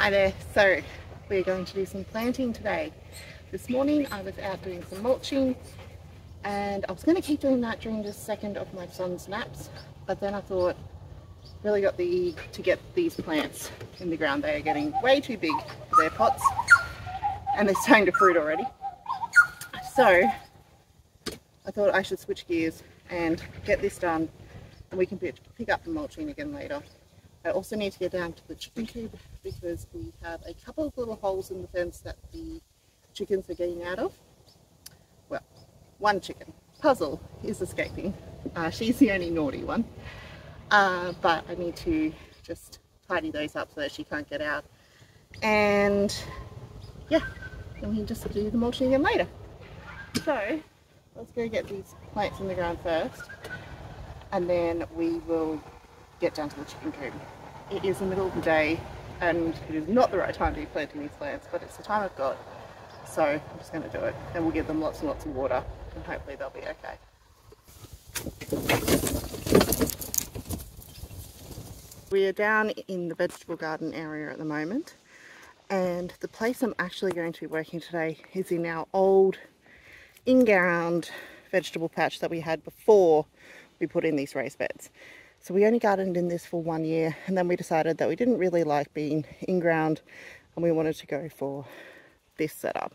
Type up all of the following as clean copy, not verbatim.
Hi there. So we're going to do some planting today. This morning I was out doing some mulching and I was going to keep doing that during the second of my son's naps, but then I thought really got the to get these plants in the ground. They are getting way too big for their pots and they're starting to fruit already. So I thought I should switch gears and get this done and we can pick up the mulching again later. I also need to get down to the chicken coop because we have a couple of little holes in the fence that the chickens are getting out of. Well, one chicken, Puzzle, is escaping. She's the only naughty one. But I need to just tidy those up so that she can't get out. And yeah, then we can just do the mulching again later. So let's go get these plants in the ground first and then we will get down to the chicken coop. It is the middle of the day and it is not the right time to be planting these plants, but it's the time I've got, so I'm just going to do it and we'll give them lots and lots of water and hopefully they'll be okay. We are down in the vegetable garden area at the moment, and the place I'm actually going to be working today is in our old in-ground vegetable patch that we had before we put in these raised beds. So we only gardened in this for 1 year and then we decided that we didn't really like being in ground and we wanted to go for this setup.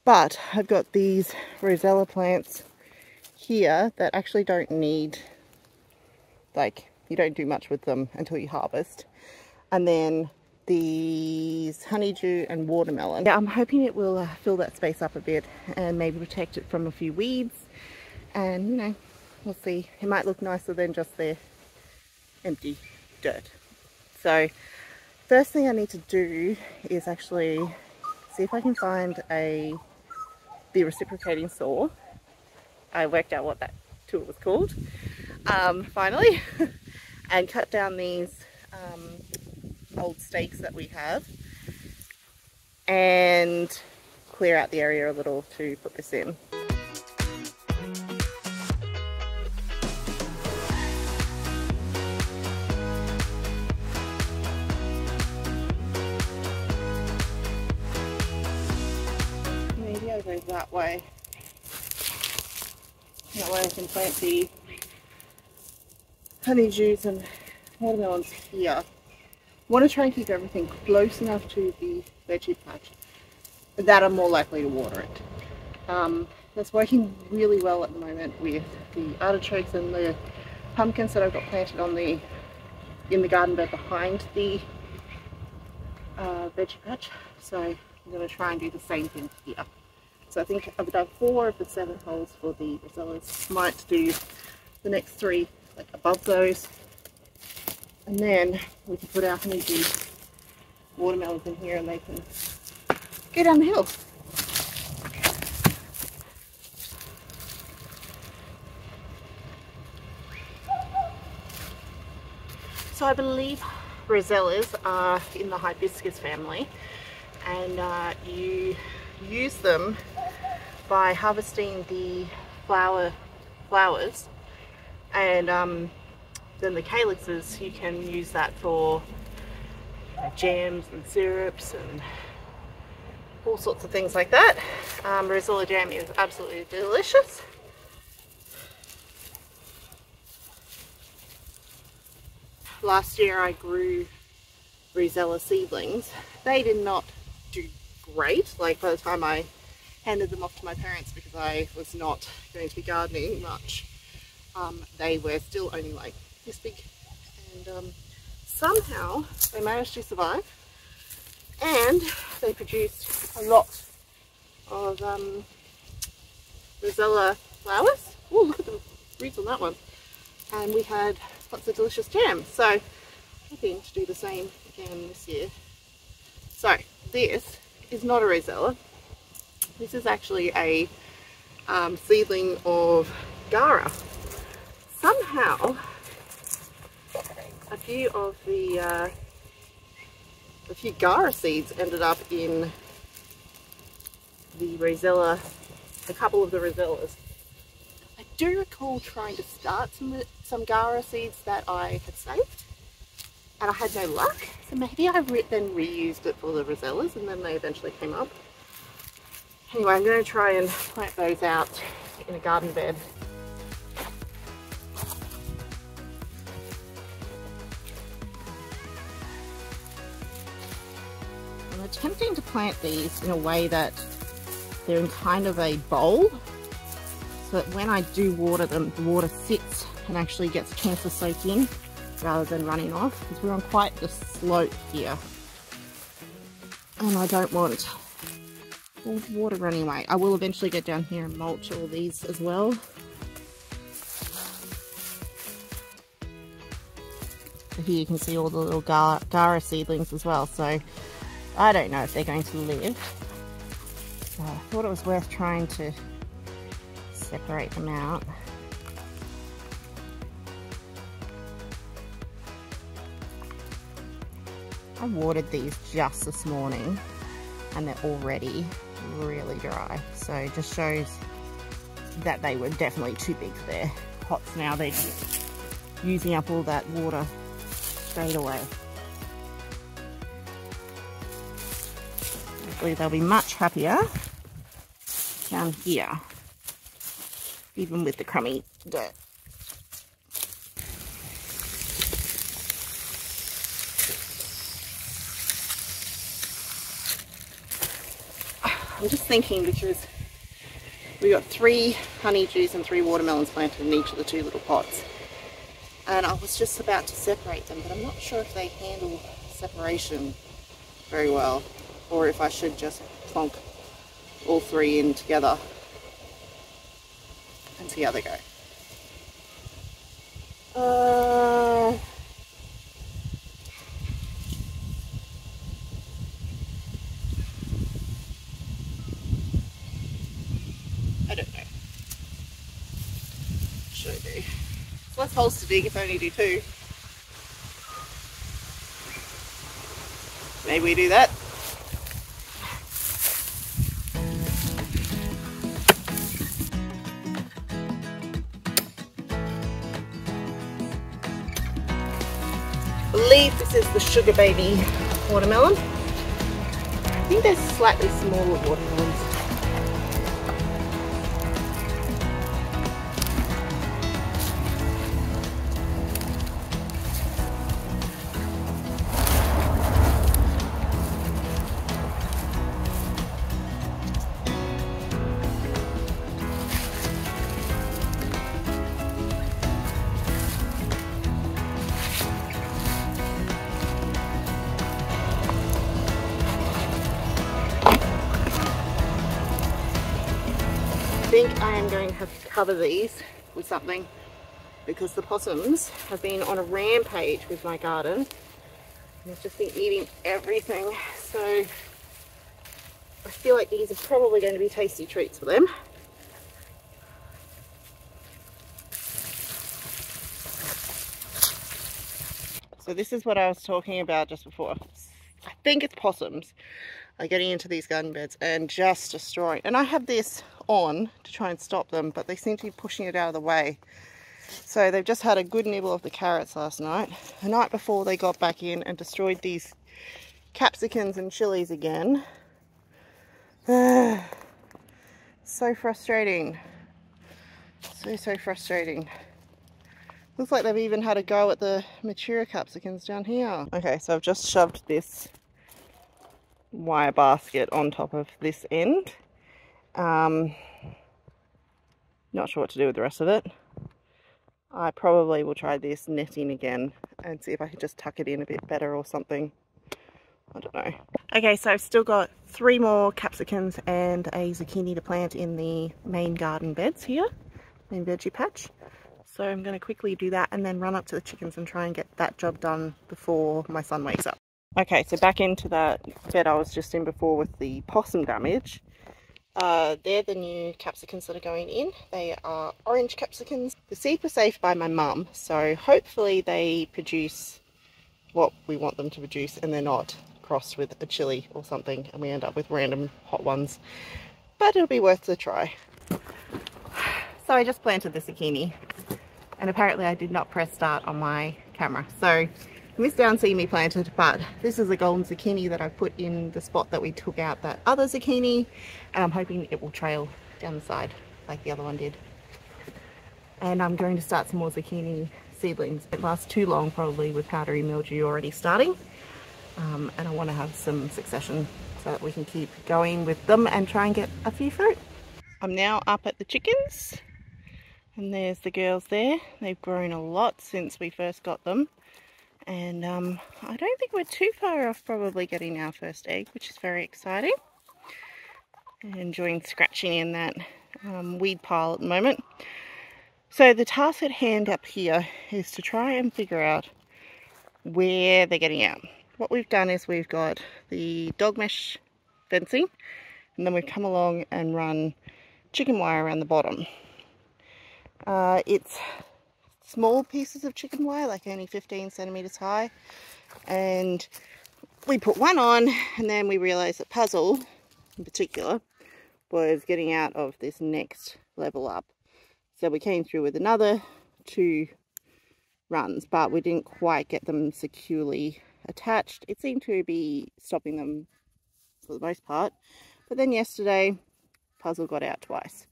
But I've got these Rosella plants here that actually don't need, like, you don't do much with them until you harvest. And then these honeydew and watermelon. Yeah, I'm hoping it will fill that space up a bit and maybe protect it from a few weeds. And, you know, we'll see. It might look nicer than just their empty dirt. So first thing I need to do is actually see if I can find the reciprocating saw. I worked out what that tool was called finally and cut down these old stakes that we have and clear out the area a little to put this in. Maybe I'll go that way. That way I can plant the honeydews and watermelons here. I want to try and keep everything close enough to the veggie patch that I'm more likely to water it. That's working really well at the moment with the artichokes and the pumpkins that I've got planted on in the garden bed behind the veggie patch. So I'm going to try and do the same thing here. So I think I've done 4 of the 7 holes for the Rosellas. Might do the next 3 like above those, and then we can put our honeydew watermelons in here and they can go down the hill. So I believe Rosellas are in the hibiscus family, and you use them by harvesting the flowers, and then the calyxes, you can use that for jams and syrups and all sorts of things like that. Rosella jam is absolutely delicious. Last year I grew Rosella seedlings. They did not do great. Like, by the time I handed them off to my parents because I was not going to be gardening much, they were still only like this big, and somehow they managed to survive and they produced a lot of Rosella flowers. Oh, look at the roots on that one. And we had lots of delicious jam, so hoping to do the same again this year. So this is not a Rosella. This is actually a seedling of Gara. Somehow a few of the Gara seeds ended up in the Rosella, a couple of the Rosellas. I do recall trying to start some Gara seeds that I had saved, and I had no luck. So maybe I then reused it for the Rosellas and then they eventually came up. Anyway, I'm going to try and plant those out in a garden bed. I'm attempting to plant these in a way that they're in kind of a bowl, so that when I do water them, the water sits and actually gets a chance to soak in rather than running off, because we're on quite the slope here and I don't want all the water running away. I will eventually get down here and mulch all these as well. So here you can see all the little Gara seedlings as well, so I don't know if they're going to live. So I thought it was worth trying to separate them out. I watered these just this morning and they're already really dry, so it just shows that they were definitely too big for their pots now. They're using up all that water straight away. Hopefully they'll be much happier down here, even with the crummy dirt. I'm just thinking, because we got 3 honeydews and 3 watermelons planted in each of the 2 little pots, and I was just about to separate them, but I'm not sure if they handle separation very well, or if I should just plonk all 3 in together and see how they go. I don't know. Should I do? It's less holes to dig if I only do 2. Maybe we do that. I believe this is the Sugar Baby watermelon. I think there's slightly smaller watermelons. I think I am going to have to cover these with something, because the possums have been on a rampage with my garden and they've just been eating everything, so I feel like these are probably going to be tasty treats for them. So this is what I was talking about just before. I think it's possums are getting into these garden beds and just destroying. And I have this on to try and stop them, but they seem to be pushing it out of the way. So they've just had a good nibble of the carrots last night. The night before they got back in and destroyed these capsicums and chilies again. So frustrating. So frustrating. Looks like they've even had a go at the mature capsicums down here. Okay, so I've just shoved this wire basket on top of this end. Not sure what to do with the rest of it. I probably will try this netting again and see if I can just tuck it in a bit better or something. I don't know. Okay, so I've still got 3 more capsicums and a zucchini to plant in the main garden beds here, main veggie patch. So I'm going to quickly do that and then run up to the chickens and try and get that job done before my son wakes up. Okay, so back into that bed I was just in before with the possum damage. They're the new capsicums that are going in. They are orange capsicums. The seed was saved by my mum, so hopefully they produce what we want them to produce and they're not crossed with a chili or something and we end up with random hot ones. But it'll be worth the try. So I just planted the zucchini and apparently I did not press start on my camera. So missed out on seeing me planted, but this is a golden zucchini that I put in the spot that we took out that other zucchini, and I'm hoping it will trail down the side like the other one did. And I'm going to start some more zucchini seedlings. It lasts too long probably with powdery mildew already starting, and I want to have some succession so that we can keep going with them and try and get a few fruit. I'm now up at the chickens, and there's the girls there. They've grown a lot since we first got them, and I don't think we're too far off probably getting our first egg, which is very exciting. I'm enjoying scratching in that weed pile at the moment. So the task at hand up here is to try and figure out where they're getting out. What we've done is we've got the dog mesh fencing, and then we've come along and run chicken wire around the bottom. It's small pieces of chicken wire, like only 15 centimeters high, and we put one on, and then we realized that Puzzle in particular was getting out of this next level up. So we came through with another 2 runs, but we didn't quite get them securely attached. It seemed to be stopping them for the most part. But then yesterday, Puzzle got out twice.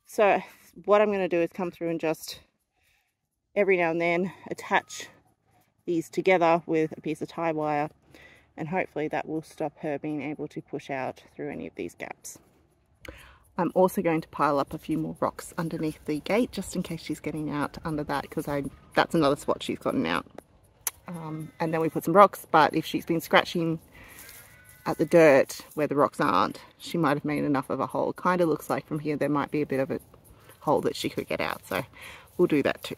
So what I'm going to do is come through and just every now and then attach these together with a piece of tie wire, and hopefully that will stop her being able to push out through any of these gaps. I'm also going to pile up a few more rocks underneath the gate just in case she's getting out under that, because that's another spot she's gotten out. And then we put some rocks, but if she's been scratching at the dirt where the rocks aren't, she might have made enough of a hole. Kind of looks like from here there might be a bit of a hole that she could get out, so we'll do that too.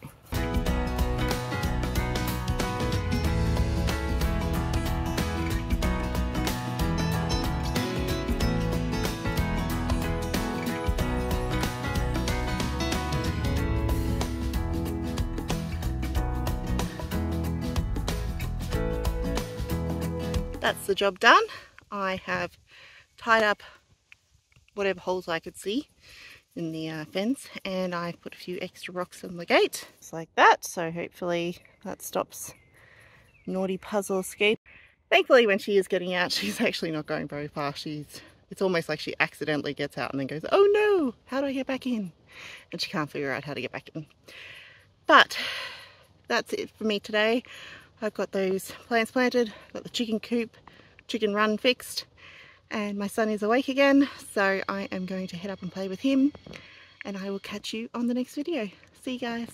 That's the job done. I have tied up whatever holes I could see in the fence, and I put a few extra rocks on the gate, just like that. So hopefully that stops naughty Puzzle escape. Thankfully, when she is getting out, she's actually not going very far. It's almost like she accidentally gets out and then goes, oh no, how do I get back in? And she can't figure out how to get back in. But that's it for me today. I've got those plants planted, got the chicken coop, chicken run fixed, and my son is awake again, so I am going to head up and play with him, and I will catch you on the next video. See you guys.